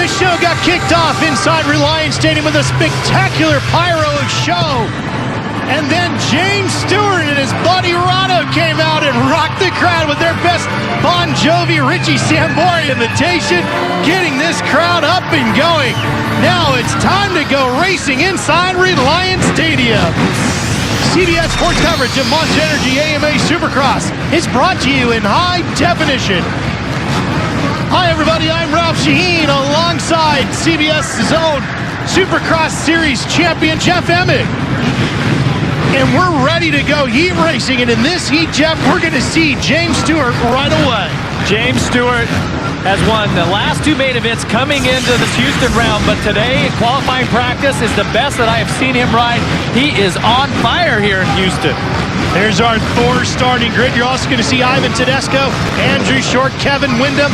This show got kicked off inside Reliance Stadium with a spectacular pyro show. And then James Stewart and his buddy Rado came out and rocked the crowd with their best Bon Jovi Richie Sambora imitation, getting this crowd up and going. Now it's time to go racing inside Reliance Stadium. CBS Sports coverage of Monster Energy AMA Supercross is brought to you in high definition. Hi everybody, I'm Ralph Sheheen alongside CBS's own Supercross Series champion Jeff Emig. And we're ready to go heat racing, and in this heat, Jeff, we're going to see James Stewart right away. James Stewart has won the last two main events coming into this Houston round, but today, qualifying practice is the best that I have seen him ride. He is on fire here in Houston. There's our Thor starting grid. You're also going to see Ivan Tedesco, Andrew Short, Kevin Windham.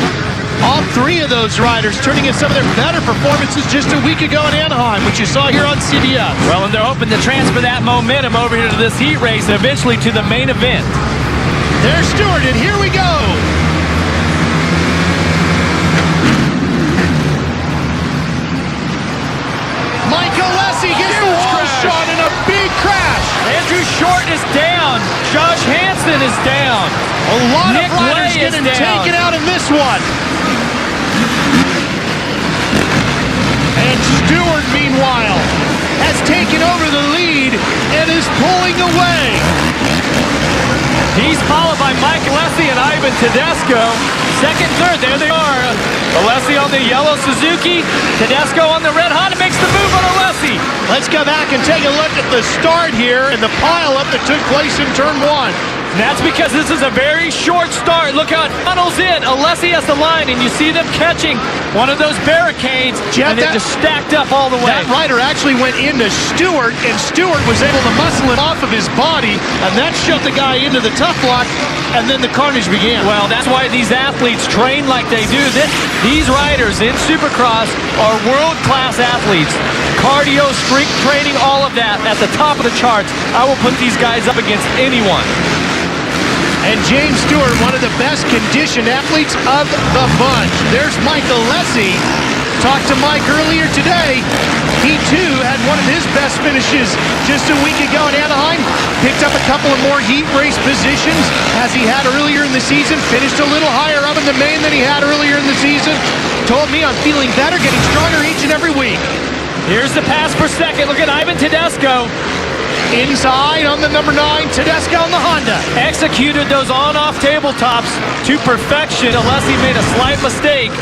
All three of those riders turning in some of their better performances just a week ago in Anaheim, which you saw here on CBS. Well, and they're hoping to transfer that momentum over here to this heat race and eventually to the main event. There's Stewart, and here we go. Michael Alessi gets the wall shot in a big crash. Andrew Short is down. Josh Hansen is down. A lot Nick of riders Wey getting taken out in this one. And Stewart, meanwhile, has taken over the lead and is pulling away. He's followed by Mike Alessi and Ivan Tedesco. Second, third, there they are. Alessi on the yellow Suzuki. Tedesco on the red Honda makes the move on Alessi. Let's go back and take a look at the start here and the pileup that took place in turn one. And that's because this is a very short start. Look how it funnels in. Alessi has the line, and you see them catching one of those barricades, Jeff, and it just stacked up all the way. That rider actually went into Stewart, and Stewart was able to muscle him off of his body, and that shut the guy into the tough block, and then the carnage began. Well, that's why these athletes train like they do. These riders in Supercross are world-class athletes. Cardio, strength training, all of that at the top of the charts. I will put these guys up against anyone. And James Stewart, one of the best conditioned athletes of the bunch. There's Mike Alessi. Talked to Mike earlier today. He too had one of his best finishes just a week ago in Anaheim. Picked up a couple of more heat race positions as he had earlier in the season. Finished a little higher up in the main than he had earlier in the season. Told me I'm feeling better, getting stronger each and every week. Here's the pass per second. Look at Ivan Tedesco. Inside on the number 9, Tedesco on the Honda. Executed those on-off tabletops to perfection. Alessi made a slight mistake.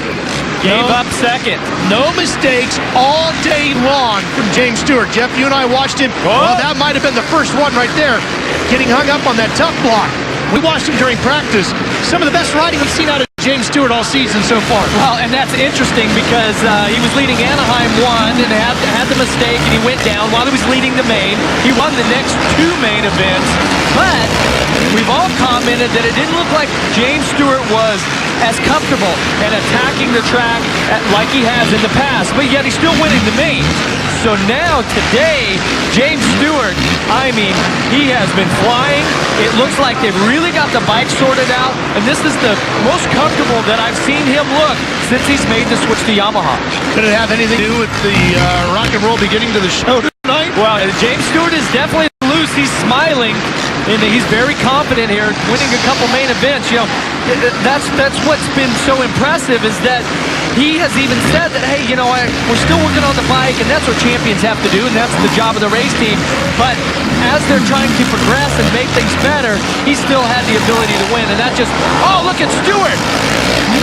Gave up second. No mistakes all day long from James Stewart. Jeff, you and I watched him. Well, that might have been the first one right there, getting hung up on that tough block. We watched him during practice. Some of the best riding we've seen out of James Stewart all season so far. Well, and that's interesting because he was leading Anaheim 1 and had the mistake, and he went down while he was leading the main. He won the next two main events, but we've all commented that it didn't look like James Stewart was as comfortable and attacking the track like he has in the past, but yet he's still winning the main. So now, today, James Stewart, I mean, he has been flying. It looks like they've really got the bike sorted out, and this is the most comfortable that I've seen him look since he's made the switch to Yamaha. Could it have anything to do with the rock and roll beginning to the show tonight? Well, James Stewart is definitely loose. He's smiling, and he's very confident here, winning a couple main events. You know, that's what's been so impressive is that he has even said that, hey, you know, we're still working on the bike, and that's what champions have to do, and that's the job of the race team. But as they're trying to progress and make things better, he still had the ability to win, and that just, oh, look at Stewart.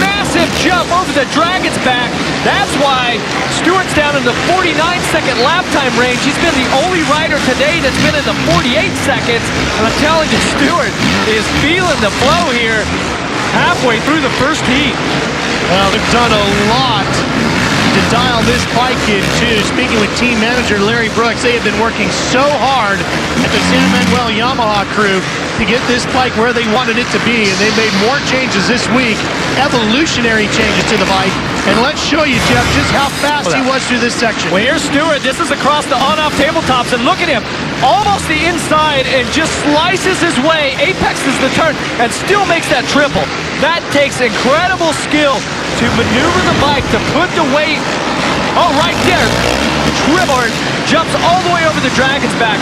Massive jump over the Dragon's back. That's why Stewart's down in the 49-second lap time range. He's been the only rider today that's been in the 48 seconds. And I'm telling you, Stewart is feeling the flow here halfway through the first heat. Well, they've done a lot to dial this bike in, too. Speaking with team manager Larry Brooks, they have been working so hard at the San Manuel Yamaha crew to get this bike where they wanted it to be, and they made more changes this week, evolutionary changes to the bike. And let's show you, Jeff, just how fast he was through this section. Well, here's Stewart. This is across the on-off tabletops, and look at him. almost the inside and just slices his way, apexes the turn, and still makes that triple. That takes incredible skill to maneuver the bike, to put the weight, oh, right there, triple, jumps all the way over the Dragon's back.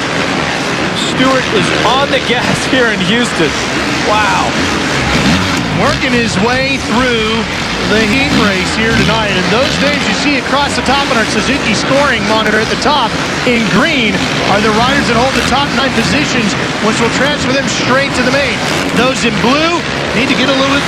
Stewart is on the gas here in Houston. Wow. Working his way through the heat race here tonight. And those names you see across the top on our Suzuki scoring monitor at the top in green are the riders that hold the top 9 positions, which will transfer them straight to the main. Those in blue need to get a little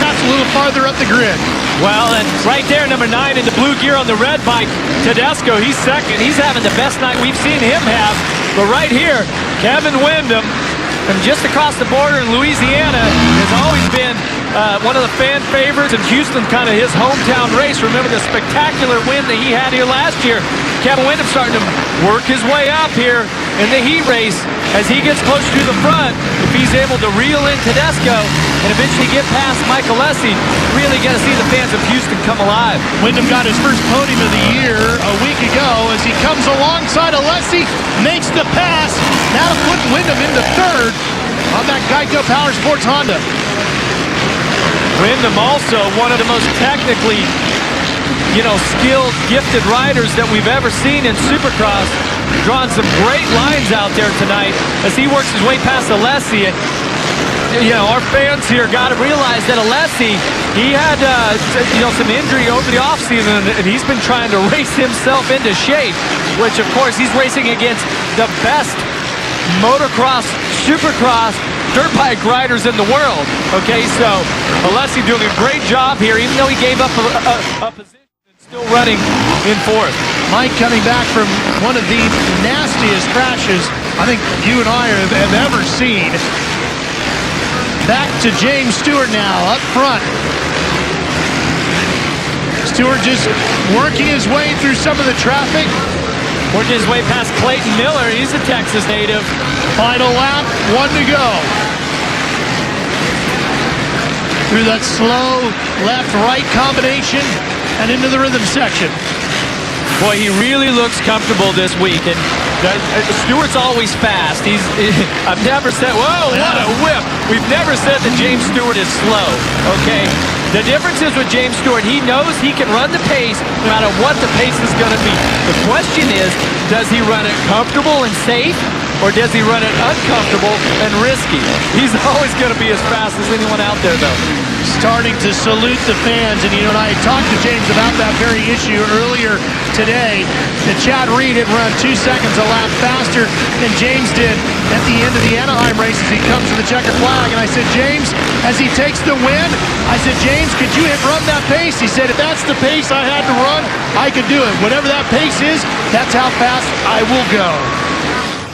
farther up the grid. Well, and right there, number 9 in the blue gear on the red bike, Tedesco, he's second. He's having the best night we've seen him have. But right here, Kevin Windham, from just across the border in Louisiana, has always been one of the fan favorites in Houston, kind of his hometown race. Remember the spectacular win that he had here last year. Kevin Windham starting to work his way up here in the heat race as he gets close to the front. If he's able to reel in Tedesco and eventually get past Michael Alessi, really got to see the fans of Houston come alive. Windham got his first podium of the year a week ago as he comes alongside Alessi, makes the pass, now putting Windham into third on that Geico Power Sports Honda. Windham also one of the most technically, skilled, gifted riders that we've ever seen in Supercross. Drawing some great lines out there tonight as he works his way past Alessi. Our fans here got to realize that Alessi, he had some injury over the offseason, and he's been trying to race himself into shape, which of course he's racing against the best motocross, supercross, dirt bike riders in the world. Okay, so Alessi doing a great job here, even though he gave up a position and still running in fourth. Mike coming back from one of the nastiest crashes I think you and I have ever seen. Back to James Stewart now, up front. Stewart just working his way through some of the traffic. Working his way past Clayton Miller. He's a Texas native. Final lap, 1 to go. Through that slow left-right combination and into the rhythm section. Boy, he really looks comfortable this week, and Stewart's always fast. I've never said, whoa, what a whip. We've never said that James Stewart is slow, okay? The difference is with James Stewart, he knows he can run the pace no matter what the pace is going to be. The question is, does he run it comfortable and safe, or does he run it uncomfortable and risky? He's always going to be as fast as anyone out there, though. Starting to salute the fans, and I talked to James about that very issue earlier today, that Chad Reed had run 2 seconds a lap faster than James did at the end of the Anaheim race as he comes to the checkered flag. And I said, James, as he takes the win, I said, James, could you run that pace? He said, if that's the pace I had to run, I could do it. Whatever that pace is, that's how fast I will go.